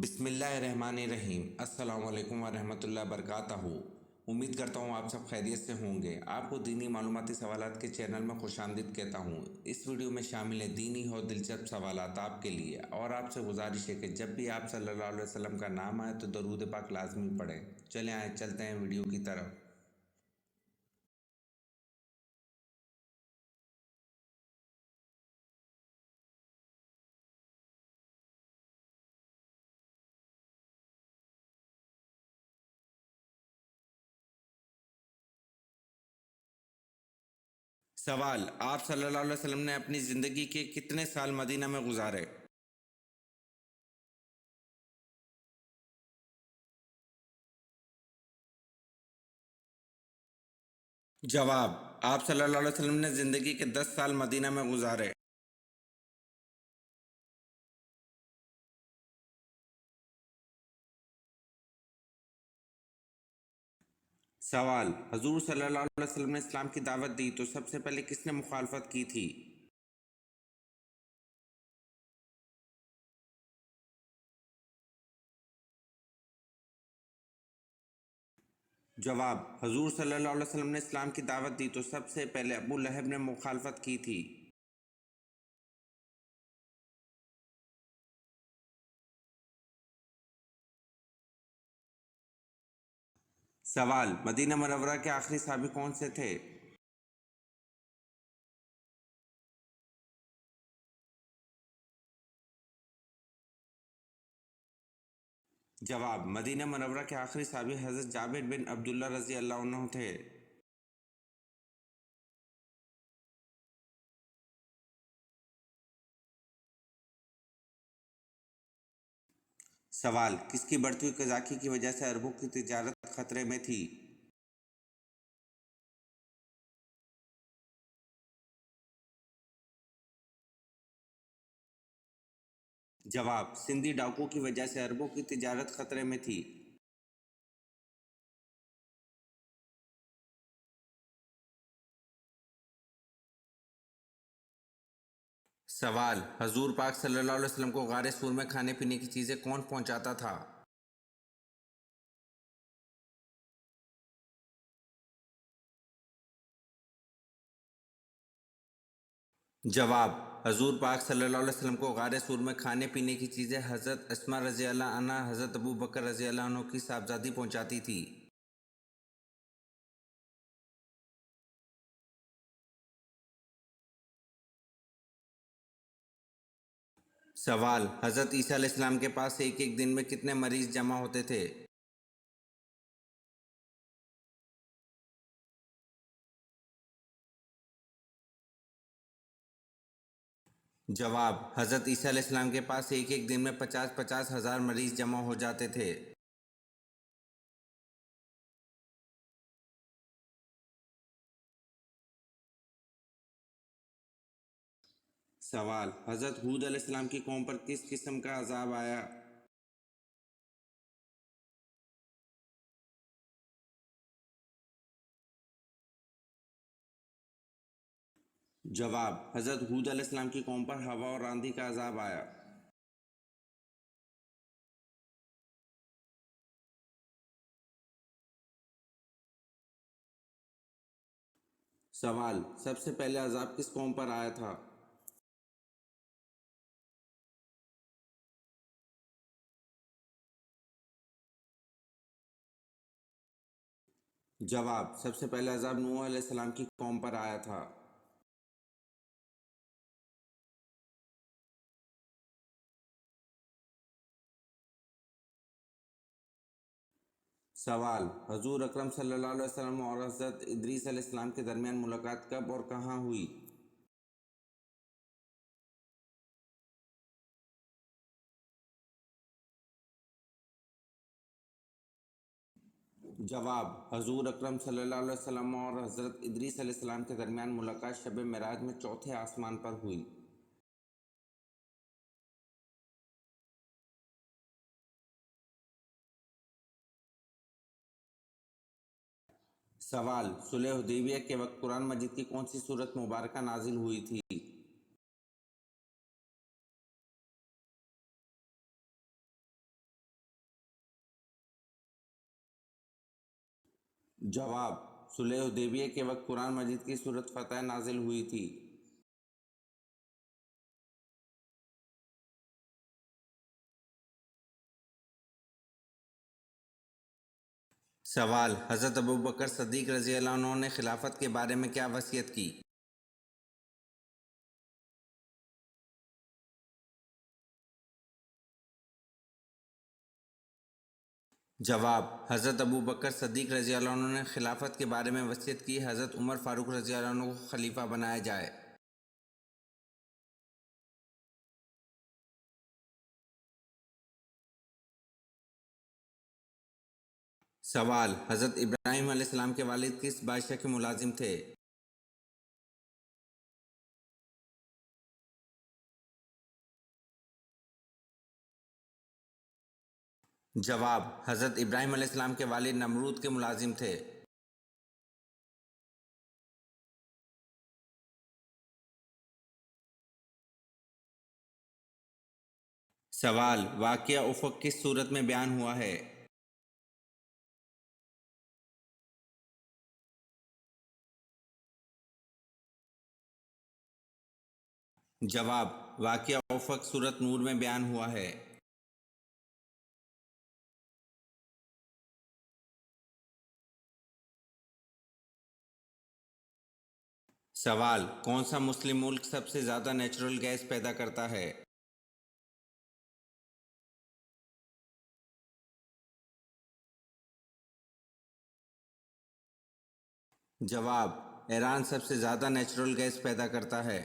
بسم اللہ الرحمن الرحیم۔ السلام علیکم ورحمۃ اللہ وبرکاتہ۔ امید کرتا ہوں آپ سب خیریت سے ہوں گے۔ آپ کو دینی معلوماتی سوالات کے چینل میں خوش آمدید کہتا ہوں۔ اس ویڈیو میں شامل ہے دینی اور دلچسپ سوالات آپ کے لیے، اور آپ سے گزارش ہے کہ جب بھی آپ صلی اللہ علیہ وسلم کا نام آئے تو درود پاک لازمی پڑھیں۔ چلیں آئے چلتے ہیں ویڈیو کی طرف۔ سوال: آپ صلی اللہ علیہ وسلم نے اپنی زندگی کے کتنے سال مدینہ میں گزارے؟ جواب: آپ صلی اللہ علیہ وسلم نے زندگی کے 10 سال مدینہ میں گزارے۔ سوال: حضور صلی اللہ علیہ وسلم نے اسلام کی دعوت دی تو سب سے پہلے کس نے مخالفت کی تھی؟ جواب: حضور صلی اللہ علیہ وسلم نے اسلام کی دعوت دی تو سب سے پہلے ابو لہب نے مخالفت کی تھی۔ سوال: مدینہ منورہ کے آخری صحابی کون سے تھے؟ جواب: مدینہ منورہ کے آخری صحابی حضرت جابر بن عبداللہ رضی اللہ عنہ تھے۔ سوال: کس کی بڑھتی ہوئی قزاقی کی وجہ سے عربوں کی تجارت خطرے میں تھی؟ جواب: سندھی ڈاکو کی وجہ سے عربوں کی تجارت خطرے میں تھی۔ سوال: حضور پاک صلی اللہ علیہ وسلم کو غار سور میں کھانے پینے کی چیزیں کون پہنچاتا تھا؟ جواب: حضور پاک صلی اللہ علیہ وسلم کو غار سور میں کھانے پینے کی چیزیں حضرت اسماء رضی اللہ عنہ حضرت ابو بکر رضی اللہ عنہ کی صاحبزادی پہنچاتی تھی۔ سوال: حضرت عیسیٰ علیہ السلام کے پاس ایک ایک دن میں کتنے مریض جمع ہوتے تھے؟ جواب: حضرت عیسیٰ علیہ السلام کے پاس ایک ایک دن میں 50,000 مریض جمع ہو جاتے تھے۔ سوال: حضرت ہود علیہ السلام کی قوم پر کس قسم کا عذاب آیا؟ جواب: حضرت ہود علیہ السلام کی قوم پر ہوا اور آندھی کا عذاب آیا۔ سوال: سب سے پہلے عذاب کس قوم پر آیا تھا؟ جواب: سب سے پہلے عذاب نوح علیہ السلام کی قوم پر آیا تھا۔ سوال: حضور اکرم صلی اللہ علیہ وسلم اور حضرت ادریس علیہ السلام کے درمیان ملاقات کب اور کہاں ہوئی؟ جواب: حضور اکرم صلی اللہ علیہ وسلم اور حضرت ادریس علیہ السلام کے درمیان ملاقات شب معراج میں چوتھے آسمان پر ہوئی۔ سوال: صلح حدیبیہ کے وقت قرآن مجید کی کون سی سورت مبارکہ نازل ہوئی تھی؟ जवाब: सुलह हुदैबिया के वक्त कुरान मजीद की सूरत फ़तह नाजिल हुई थी। सवाल: हज़रत अबू बकर सिद्दीक़ रज़ी अल्लाह अन्हु ने खिलाफत के बारे में क्या वसीयत की? जवाब: हज़रत अबू बकर सिद्दीक़ रज़ी अल्लाह अन्हु ने खिलाफत के बारे में वसीयत की हज़रत उमर फ़ारूक रज़ी अल्लाह अन्हु को खलीफा बनाया जाए। सवाल: हज़रत इब्राहीम अलैहिस्सलाम के वालिद किस बादशाह के मुलाजिम थे? जवाब: हज़रत इब्राहीम अलैहिस्सलाम के वालिद नमरूद के मुलाजिम थे। सवाल: वाक़या उफ़क़ किस सूरत में बयान हुआ है? जवाब: वाक़या उफ़क़ सूरत नूर में बयान हुआ है। सवाल: कौन सा मुस्लिम मुल्क सबसे ज़्यादा नेचुरल गैस पैदा करता है? जवाब: ईरान सबसे ज़्यादा नेचुरल गैस पैदा करता है।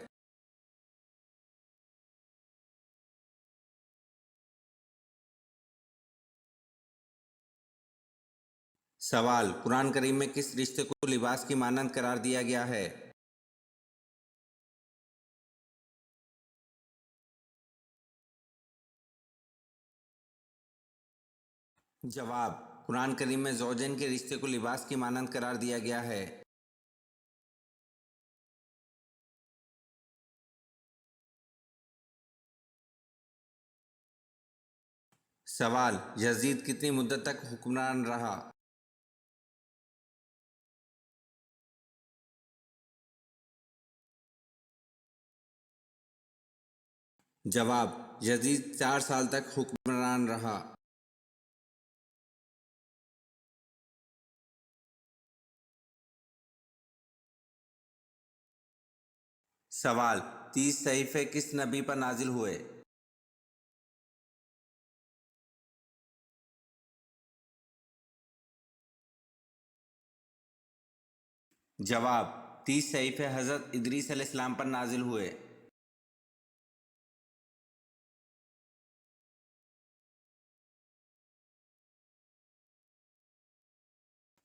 सवाल: कुरान करीम में किस रिश्ते को लिबास की मानंद करार दिया गया है? जवाब: कुरान करीम में ज़ौजैन के रिश्ते को लिबास की मानंद करार दिया गया है। सवाल: यजीद कितनी मुद्दत तक हुक्मरान रहा? जवाब: यजीद 4 साल तक हुक्मरान रहा। सवाल: 30 सहीफ़े किस नबी पर नाजिल हुए? जवाब: 30 सहीफ़े हज़रत इदरीस अलैहिस्सलाम पर नाजिल हुए।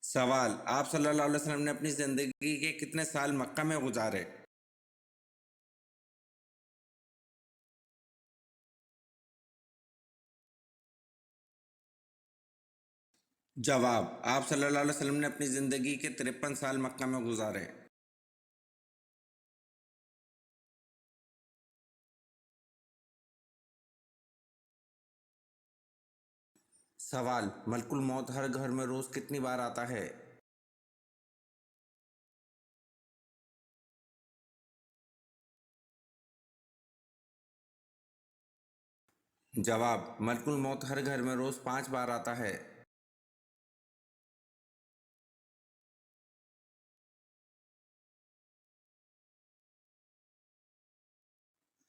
सवाल: आप सल्लल्लाहु अलैहि वसल्लम ने अपनी ज़िंदगी के कितने साल मक्का में गुजारे? जवाब: आप सल्लल्लाहु अलैहि वसल्लम ने अपनी ज़िंदगी के 53 साल मक्का में गुजारे। सवाल: मलकुल मौत हर घर में रोज़ कितनी बार आता है? जवाब: मलकुल मौत हर घर में रोज़ 5 बार आता है।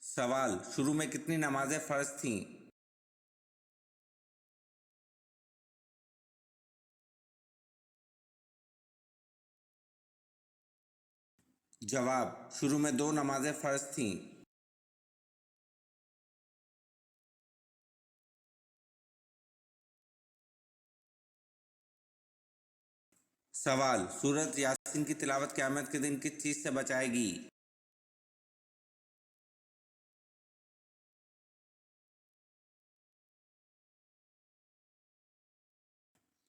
सवाल: शुरू में कितनी नमाज़ें फ़र्ज़ थीं? जवाब: शुरू में 2 नमाज़ें फ़र्ज़ थीं। सवाल: सूरत यासीन की तिलावत क़यामत के दिन किस चीज़ से बचाएगी?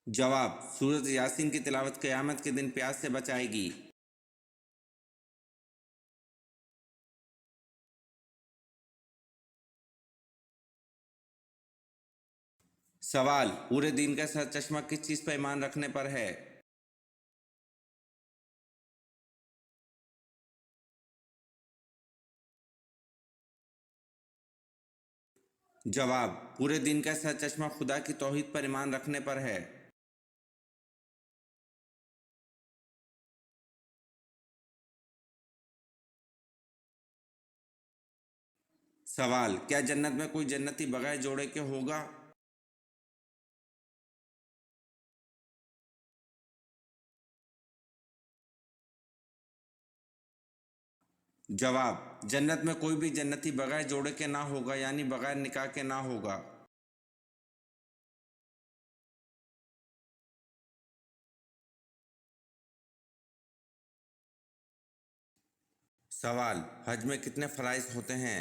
जवाब: सूरत यासीन की तिलावत क़यामत के दिन प्यास से बचाएगी। सवाल: पूरे दिन का सरचश्मा किस चीज़ पर ईमान रखने पर है? जवाब: पूरे दिन का सर चश्मा खुदा की तौहीद पर ईमान रखने पर है। सवाल: क्या जन्नत में कोई जन्नती बगैर जोड़े के होगा? जवाब: जन्नत में कोई भी जन्नती बगैर जोड़े के ना होगा, यानी बगैर निकाह के ना होगा। सवाल: हज में कितने फ़राइज़ होते हैं?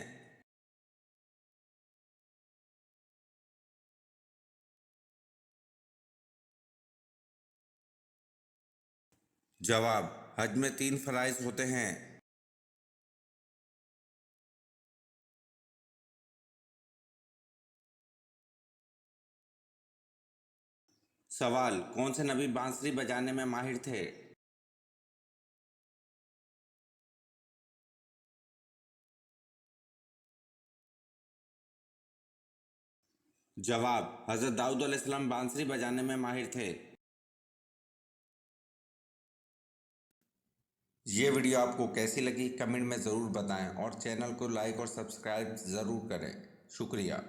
जवाब: हज में 3 फ़राइज़ होते हैं। सवाल: कौन से नबी बांसुरी बजाने में माहिर थे? जवाब: हज़रत दाऊद अलैहिस्सलाम बांसुरी बजाने में माहिर थे। ये वीडियो आपको कैसी लगी कमेंट में ज़रूर बताएं और चैनल को लाइक और सब्सक्राइब ज़रूर करें। शुक्रिया।